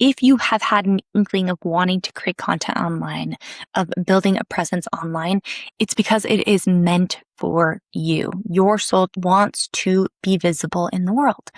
if you have had an inkling of wanting to create content online, of building a presence online, it's because it is meant for you. Your soul wants to be visible in the world.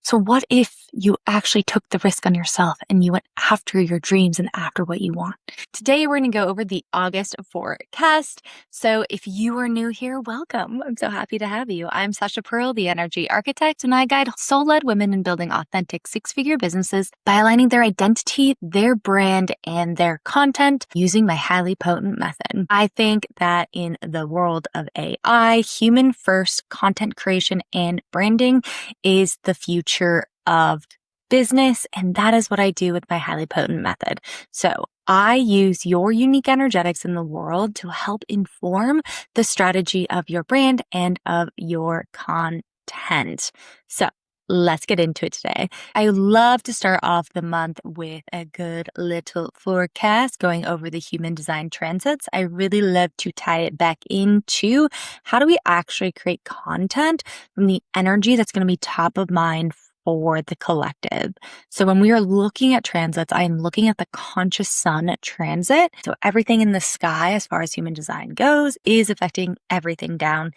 So what if you actually took the risk on yourself and you went after your dreams and after what you want? Today, we're going to go over the August forecast. So if you are new here, welcome. I'm so happy to have you. I'm Sasha Pearl, the Energy Architect, and I guide soul-led women in building authentic six-figure businesses by aligning their identity, their brand, and their content using my highly potent method. I think that in the world of AI, human-first content creation and branding is the future of business, and that is what I do with my highly potent method. So I use your unique energetics in the world to help inform the strategy of your brand and of your content. So let's get into it today. I love to start off the month with a good little forecast going over the human design transits. I really love to tie it back into how do we actually create content from the energy that's going to be top of mind for the collective. So when we are looking at transits, I am looking at the conscious sun transit. So everything in the sky, as far as human design goes, is affecting everything down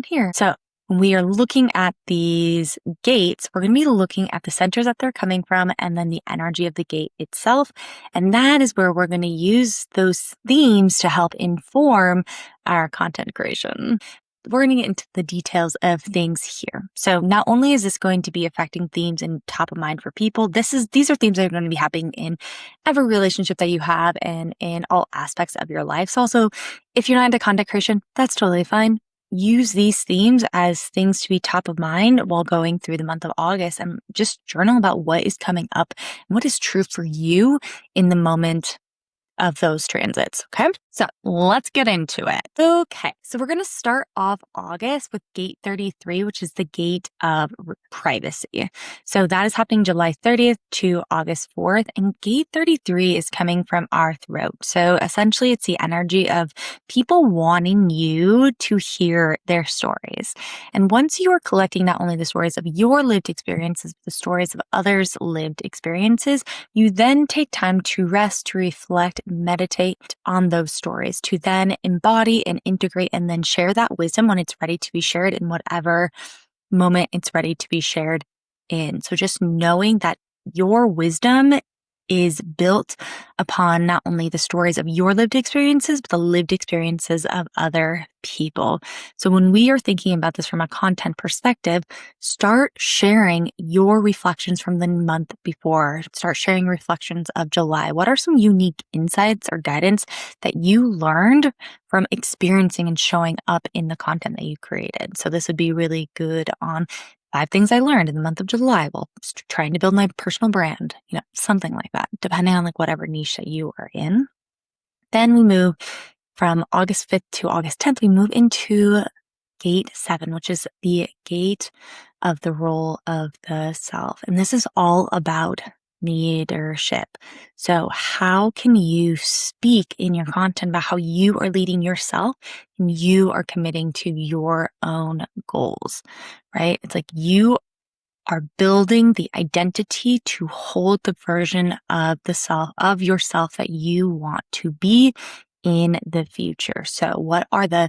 here. So when we are looking at these gates, we're going to be looking at the centers that they're coming from and then the energy of the gate itself. And that is where we're going to use those themes to help inform our content creation. We're going to get into the details of things here. So not only is this going to be affecting themes and top of mind for people, these are themes that are going to be happening in every relationship that you have and in all aspects of your life. So also, if you're not into content creation, that's totally fine. Use these themes as things to be top of mind while going through the month of August and just journal about what is coming up and what is true for you in the moment of those transits. Okay. So let's get into it. Okay. So we're going to start off August with gate 33, which is the gate of privacy. So that is happening July 30th to August 4th. And gate 33 is coming from our throat. So essentially it's the energy of people wanting you to hear their stories. And once you are collecting not only the stories of your lived experiences, but the stories of others' lived experiences, you then take time to rest, to reflect, meditate on those stories, to then embody and integrate and then share that wisdom when it's ready to be shared in whatever moment it's ready to be shared in. So just knowing that your wisdom is built upon not only the stories of your lived experiences, but the lived experiences of other people. So when we are thinking about this from a content perspective, start sharing your reflections from the month before. Start sharing reflections of July. What are some unique insights or guidance that you learned from experiencing and showing up in the content that you created? So this would be really good on 5 things I learned in the month of July while trying to build my personal brand, something like that, depending on whatever niche that you are in. Then we move from August 5th to August 10th, we move into gate 7, which is the gate of the role of the self. And this is all about leadership. So how can you speak in your content about how you are leading yourself and you are committing to your own goals, right? It's like you are building the identity to hold the version of yourself that you want to be in the future. So what are the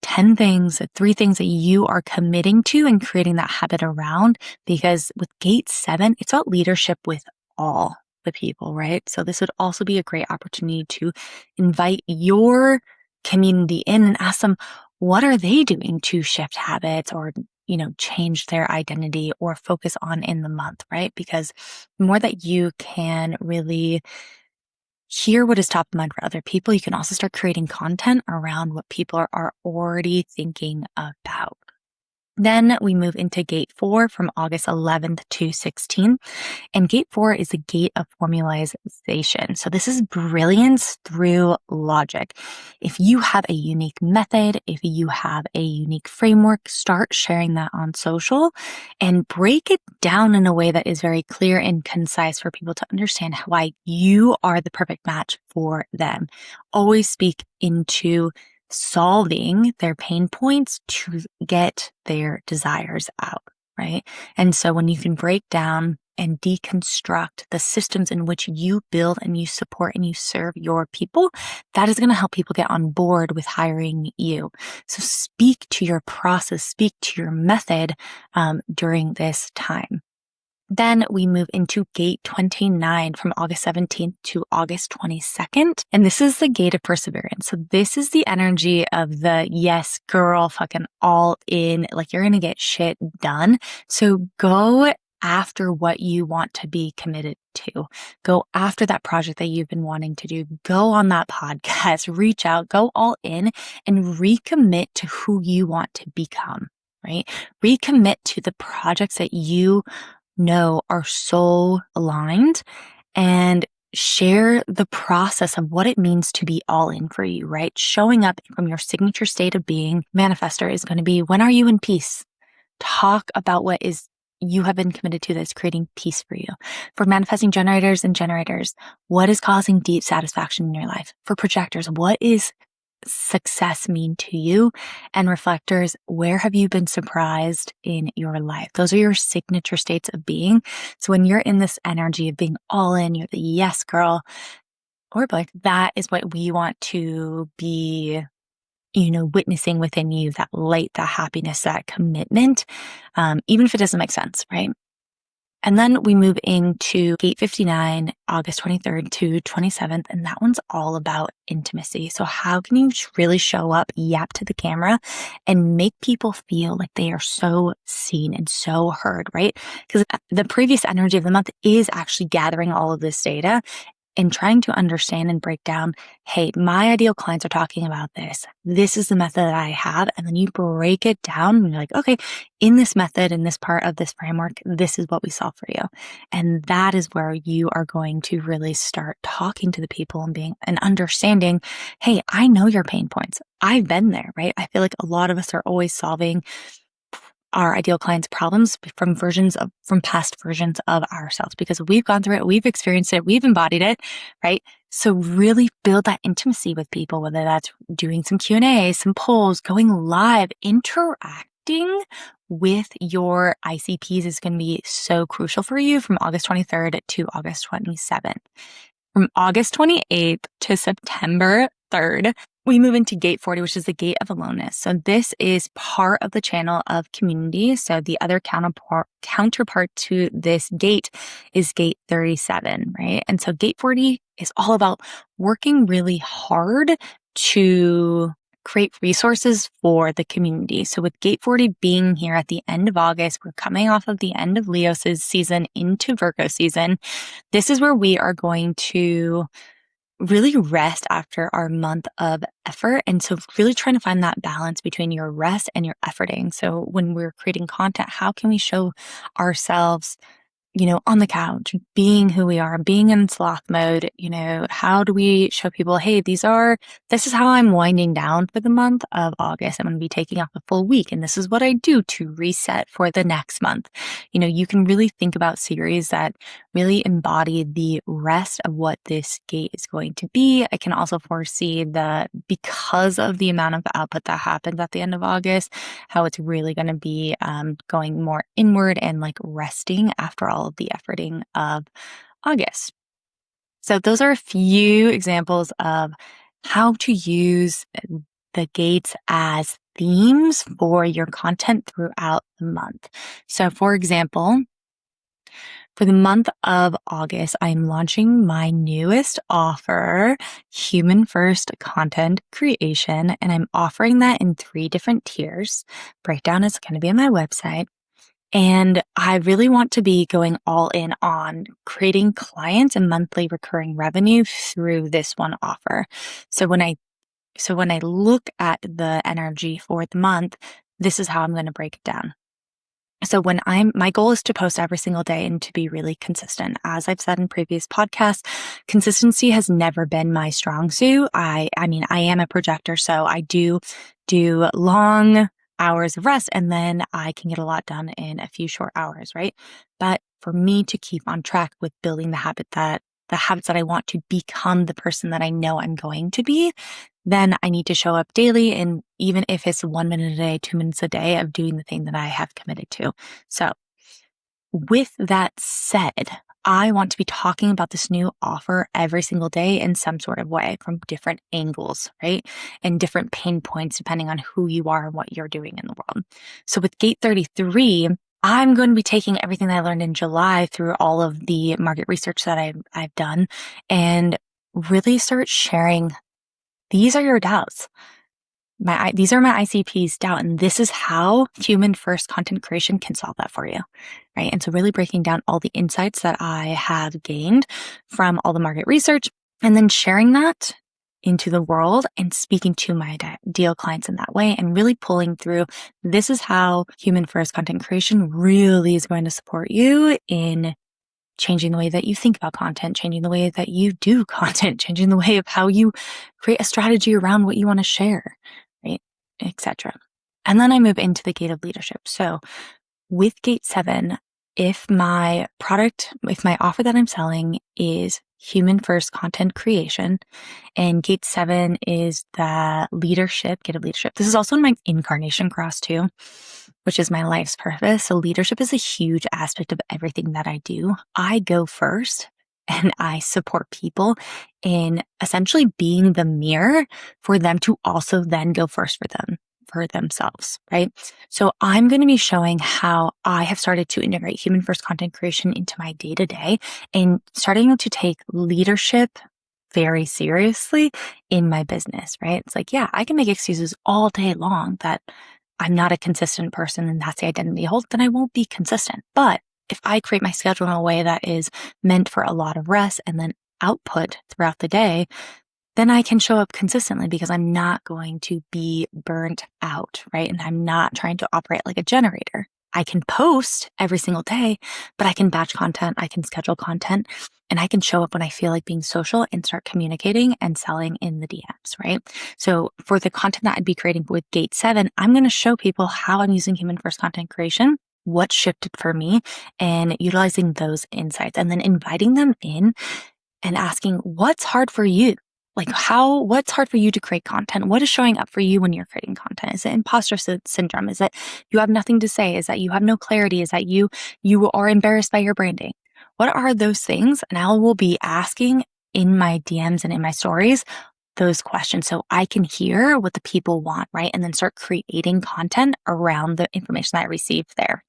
10 things, 3 things that you are committing to and creating that habit around? Because with gate 7, it's about leadership with all the people, right? So this would also be a great opportunity to invite your community in and ask them, what are they doing to shift habits or, change their identity or focus on in the month, right? Because the more that you can really hear what is top of mind for other people, you can also start creating content around what people are already thinking about. Then we move into gate 4 from August 11th to 16th. And gate 4 is the gate of formalization. So this is brilliance through logic. If you have a unique method, if you have a unique framework, start sharing that on social and break it down in a way that is very clear and concise for people to understand why you are the perfect match for them. Always speak into solving their pain points to get their desires out, right? And so when you can break down and deconstruct the systems in which you build and you support and you serve your people, that is going to help people get on board with hiring you. So speak to your process, speak to your method during this time. Then we move into gate 29 from August 17th to August 22nd. And this is the gate of perseverance. So this is the energy of the yes, girl, fucking all in, like you're going to get shit done. So go after what you want to be committed to. Go after that project that you've been wanting to do. Go on that podcast, reach out, go all in and recommit to who you want to become, right? Recommit to the projects that you know are so aligned, and share the process of what it means to be all in for you, right? Showing up from your signature state of being. Manifestor is going to be, when are you in peace? Talk about what is you have been committed to that's creating peace for you. For manifesting generators and generators, what is causing deep satisfaction in your life? For projectors, what is success mean to you? And reflectors, where have you been surprised in your life? Those are your signature states of being. So when you're in this energy of being all in, you're the yes girl or boy, that is what we want to be, witnessing within you, that light, that happiness, that commitment, even if it doesn't make sense, right? And then we move into gate 59, August 23rd to 27th. And that one's all about intimacy. So how can you really show up, yap to the camera and make people feel like they are so seen and so heard, right? Because the previous energy of the month is actually gathering all of this data and trying to understand and break down, hey, my ideal clients are talking about this. This is the method that I have. And then you break it down and you're like, okay, in this method, in this part of this framework, this is what we saw for you. And that is where you are going to really start talking to the people and understanding, hey, I know your pain points. I've been there, right? I feel like a lot of us are always solving our ideal clients' problems from past versions of ourselves, because we've gone through it, we've experienced it, we've embodied it, right? So really build that intimacy with people, whether that's doing some Q&A, some polls, going live, interacting with your ICPs is going to be so crucial for you from August 23rd to August 27th. From August 28th to September 3rd, we move into gate 40, which is the gate of aloneness. So this is part of the channel of community. So the other counterpart to this gate is gate 37, right? And so gate 40 is all about working really hard to create resources for the community. So with gate 40 being here at the end of August, we're coming off of the end of Leo's season into Virgo season. This is where we are going to really rest after our month of effort. And so really trying to find that balance between your rest and your efforting. So when we're creating content, how can we show ourselves, on the couch, being who we are, being in sloth mode? How do we show people, hey, this is how I'm winding down for the month of August. I'm going to be taking off a full week. And this is what I do to reset for the next month. You can really think about series that really embody the rest of what this gate is going to be. I can also foresee that because of the amount of output that happens at the end of August, how it's really going to be going more inward and like resting after all of the efforting of August. So those are a few examples of how to use the gates as themes for your content throughout the month. So for example, for the month of August, I'm launching my newest offer, Human First Content Creation, and I'm offering that in 3 different tiers. Breakdown is going to be on my website. And I really want to be going all in on creating clients and monthly recurring revenue through this one offer. So when I look at the energy for the month, this is how I'm going to break it down. So my goal is to post every single day and to be really consistent. As I've said in previous podcasts, consistency has never been my strong suit. I am a projector, so I do long hours of rest, and then I can get a lot done in a few short hours, right? But for me to keep on track with building the habits that I want to become the person that I know I'm going to be, then I need to show up daily. And even if it's 1 minute a day, 2 minutes a day of doing the thing that I have committed to. So with that said, I want to be talking about this new offer every single day in some sort of way from different angles, right? And different pain points depending on who you are and what you're doing in the world. So with Gate 33, I'm going to be taking everything that I learned in July through all of the market research that I've done and really start sharing, these are your doubts. These are my ICP's doubt, and this is how human first content creation can solve that for you, right? And so really breaking down all the insights that I have gained from all the market research and then sharing that into the world and speaking to my deal clients in that way and really pulling through, this is how human first content creation really is going to support you in changing the way that you think about content, changing the way that you do content, changing the way of how you create a strategy around what you want to share, right, etc. And then I move into the gate of leadership. So with Gate 7, if my offer that I'm selling is human first content creation, and Gate 7 is the leadership, gate of leadership. This is also in my incarnation cross too, which is my life's purpose. So leadership is a huge aspect of everything that I do. I go first and I support people in essentially being the mirror for them to also then go first for themselves, right? So I'm going to be showing how I have started to integrate human first content creation into my day to day and starting to take leadership very seriously in my business, right? It's like, yeah, I can make excuses all day long that I'm not a consistent person and that's the identity I hold, then I won't be consistent. But if I create my schedule in a way that is meant for a lot of rest and then output throughout the day, then I can show up consistently because I'm not going to be burnt out, right? And I'm not trying to operate like a generator. I can post every single day, but I can batch content, I can schedule content, and I can show up when I feel like being social and start communicating and selling in the DMs, right? So for the content that I'd be creating with Gate 7, I'm going to show people how I'm using human first content creation, what shifted for me, and utilizing those insights, and then inviting them in and asking, what's hard for you? Like what's hard for you to create content? What is showing up for you when you're creating content? Is it imposter syndrome? Is it you have nothing to say? Is that you have no clarity? Is that you are embarrassed by your branding? What are those things? And I will be asking in my DMs and in my stories those questions so I can hear what the people want, right? And then start creating content around the information that I received there.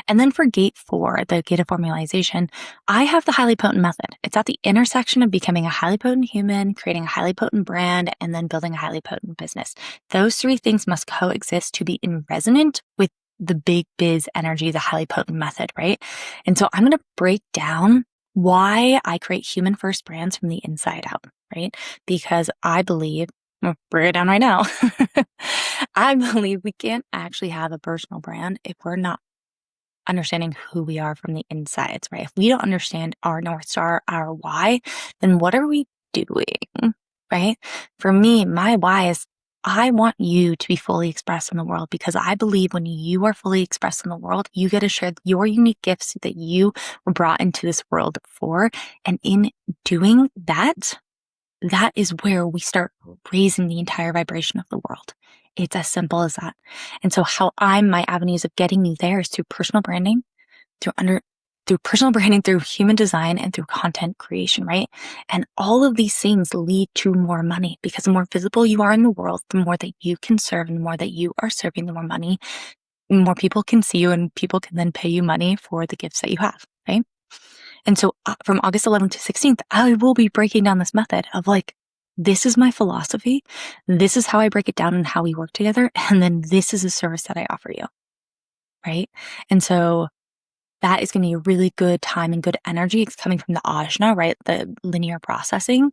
And then for Gate 4, the gate of formalization, I have the highly potent method. It's at the intersection of becoming a highly potent human, creating a highly potent brand, and then building a highly potent business. Those three things must coexist to be in resonant with the big biz energy, the highly potent method, right? And so I'm going to break down why I create human first brands from the inside out, right? Because I believe, I'll break it down right now. I believe we can't actually have a personal brand if we're not understanding who we are from the insides, right? If we don't understand our North Star, our why, then what are we doing, right? For me, my why is I want you to be fully expressed in the world because I believe when you are fully expressed in the world, you get to share your unique gifts that you were brought into this world for. And in doing that, that is where we start raising the entire vibration of the world. It's as simple as that. And so my avenues of getting you there is through personal branding, through human design, and through content creation, right? And all of these things lead to more money because the more visible you are in the world, the more that you can serve, and the more that you are serving, the more money, more people can see you, and people can then pay you money for the gifts that you have, right? And so from August 11th to 16th, I will be breaking down this method of like, this is my philosophy. This is how I break it down and how we work together. And then this is a service that I offer you, right? And so that is going to be a really good time and good energy. It's coming from the ajna, right? The linear processing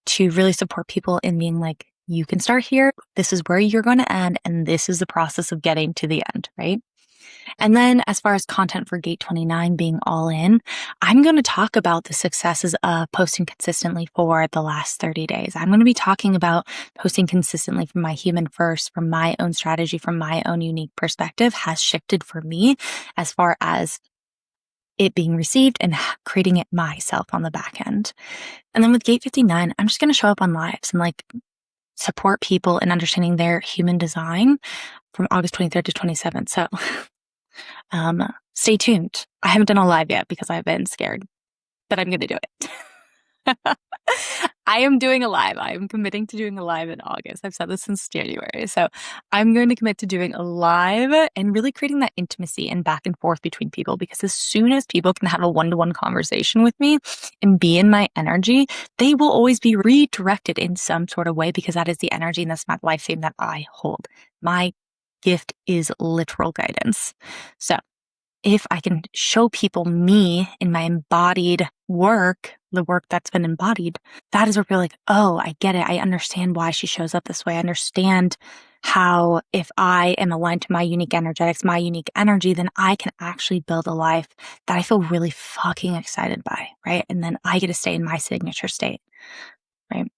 to really support people in being like, you can start here. This is where you're going to end. And this is the process of getting to the end, right? And then as far as content for Gate 29 being all in, I'm going to talk about the successes of posting consistently for the last 30 days. I'm going to be talking about posting consistently from my human first, from my own strategy, from my own unique perspective has shifted for me as far as it being received and creating it myself on the back end. And then with Gate 59, I'm just going to show up on lives and like support people in understanding their human design from August 23rd to 27th. So Stay tuned. I haven't done a live yet because I've been scared, but I'm going to do it. I am doing a live. I am committing to doing a live in August. I've said this since January. So I'm going to commit to doing a live and really creating that intimacy and back and forth between people, because as soon as people can have a one-to-one conversation with me and be in my energy, they will always be redirected in some sort of way, because that is the energy and that's my life theme that I hold. My gift is literal guidance. So if I can show people me in my embodied work, the work that's been embodied, that is where people are like, oh, I get it. I understand why she shows up this way. I understand how if I am aligned to my unique energetics, my unique energy, then I can actually build a life that I feel really fucking excited by, right? And then I get to stay in my signature state, right?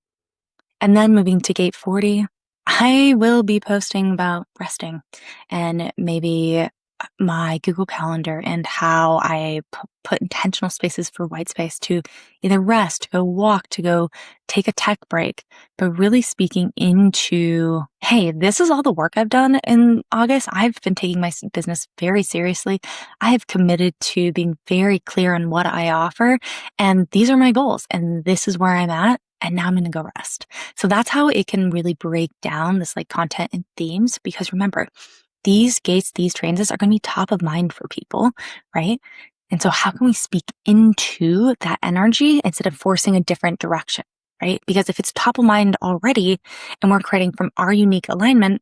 And then moving to gate 40, I will be posting about resting and maybe my Google Calendar and how I put intentional spaces for white space to either rest, to go walk, to go take a tech break, but really speaking into, hey, this is all the work I've done in August. I've been taking my business very seriously. I have committed to being very clear on what I offer, and these are my goals, and this is where I'm at. And now I'm going to go rest. So that's how it can really break down this like content and themes, because remember, these gates, these transits are going to be top of mind for people, right? And so how can we speak into that energy instead of forcing a different direction, right? Because if it's top of mind already and we're creating from our unique alignment,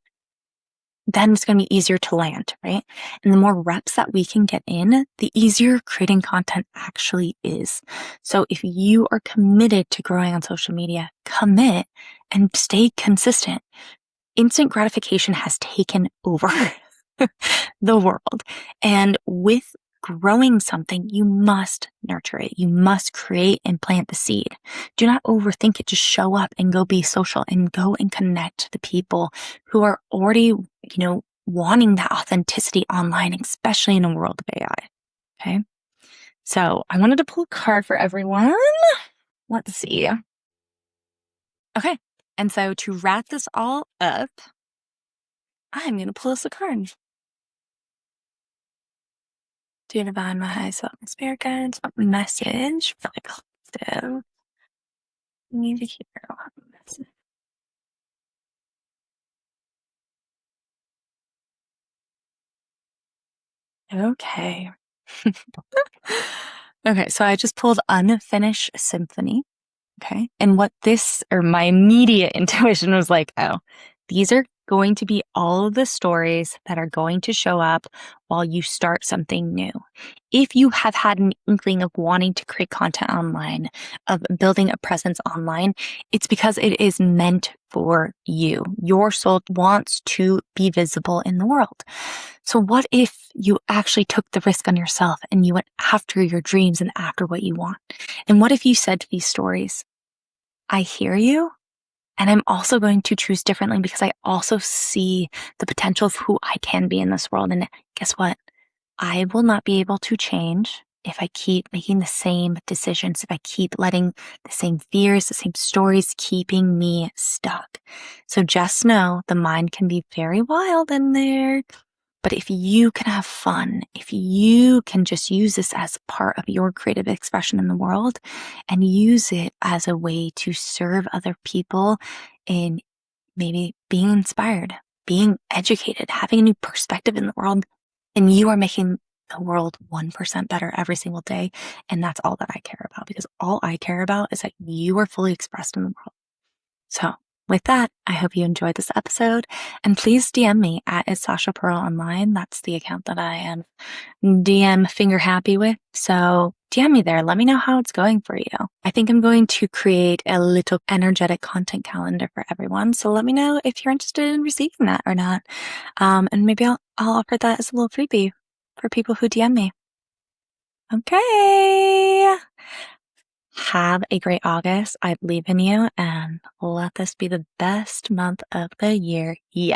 then it's going to be easier to land, right? And the more reps that we can get in, the easier creating content actually is. So if you are committed to growing on social media, commit and stay consistent. Instant gratification has taken over the world. And with growing something, you must nurture it. You must create and plant the seed. Do not overthink it. Just show up and go be social and go and connect to the people who are already, wanting that authenticity online, especially in a world of AI. Okay. So I wanted to pull a card for everyone. Let's see. Okay. And so to wrap this all up, I'm going to pull us a card. Dear Divine, my high self and spirit guides, what message for the collective need to hear? Okay. Okay, so I just pulled Unfinished Symphony. Okay. And my immediate intuition was like, oh, these are going to be all of the stories that are going to show up while you start something new. If you have had an inkling of wanting to create content online, of building a presence online, it's because it is meant for you. Your soul wants to be visible in the world. So what if you actually took the risk on yourself and you went after your dreams and after what you want? And what if you said to these stories, I hear you, and I'm also going to choose differently because I also see the potential of who I can be in this world. And guess what? I will not be able to change if I keep making the same decisions, if I keep letting the same fears, the same stories keeping me stuck. So just know the mind can be very wild in there. But if you can have fun, if you can just use this as part of your creative expression in the world and use it as a way to serve other people in maybe being inspired, being educated, having a new perspective in the world, and you are making the world 1% better every single day. And that's all that I care about, because all I care about is that you are fully expressed in the world. So with that, I hope you enjoyed this episode, and please DM me at It's Sasha Pearl Online. That's the account that I am DM finger happy with. So DM me there. Let me know how it's going for you. I think I'm going to create a little energetic content calendar for everyone. So let me know if you're interested in receiving that or not. And maybe I'll offer that as a little freebie for people who DM me. Okay. Have a great August. I believe in you, and let this be the best month of the year yet.